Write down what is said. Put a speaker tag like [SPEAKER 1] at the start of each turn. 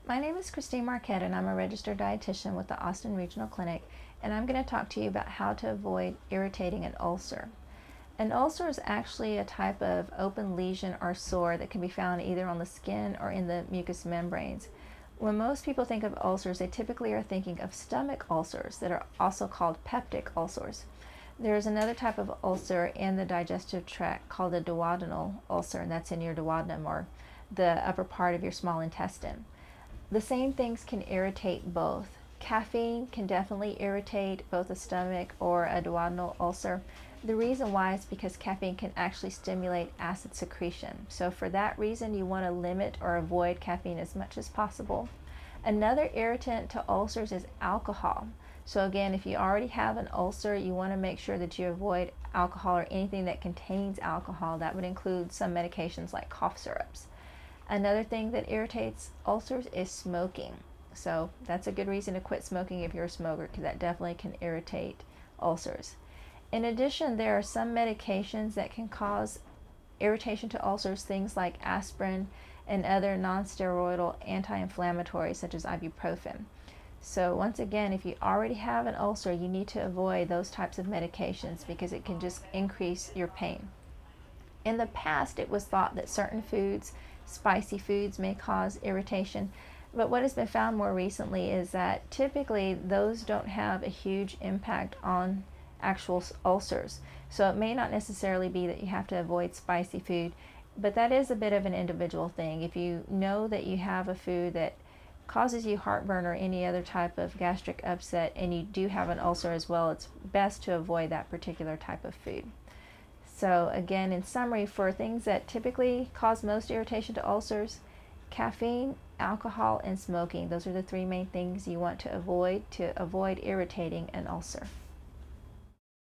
[SPEAKER 1] My name is Christine Marquette, and I'm a registered dietitian with the Austin Regional Clinic, and I'm going to talk to you about how to avoid irritating an ulcer. An ulcer is actually a type of open lesion or sore that can be found either on the skin or in the mucous membranes. When most people think of ulcers, they typically are thinking of stomach ulcers that are also called peptic ulcers. There's another type of ulcer in the digestive tract called a duodenal ulcer, and that's in your duodenum or the upper part of your small intestine. The same things can irritate both. Caffeine can definitely irritate both a stomach or a duodenal ulcer. The reason why is because caffeine can actually stimulate acid secretion. So for that reason, you want to limit or avoid caffeine as much as possible. Another irritant to ulcers is alcohol. So again, if you already have an ulcer, you want to make sure that you avoid alcohol or anything that contains alcohol. That would include some medications like cough syrups. Another thing that irritates ulcers is smoking. So that's a good reason to quit smoking if you're a smoker, because that definitely can irritate ulcers. In addition, there are some medications that can cause irritation to ulcers, things like aspirin and other non-steroidal anti-inflammatories such as ibuprofen. So once again, if you already have an ulcer, you need to avoid those types of medications because it can just increase your pain. In the past, it was thought that certain foods, spicy foods, may cause irritation, but what has been found more recently is that typically those don't have a huge impact on actual ulcers. So it may not necessarily be that you have to avoid spicy food, but that is a bit of an individual thing. If you know that you have a food that causes you heartburn or any other type of gastric upset and you do have an ulcer as well, it's best to avoid that particular type of food. So again, in summary, for things that typically cause most irritation to ulcers, caffeine, alcohol, and smoking. Those are the three main things you want to avoid irritating an ulcer.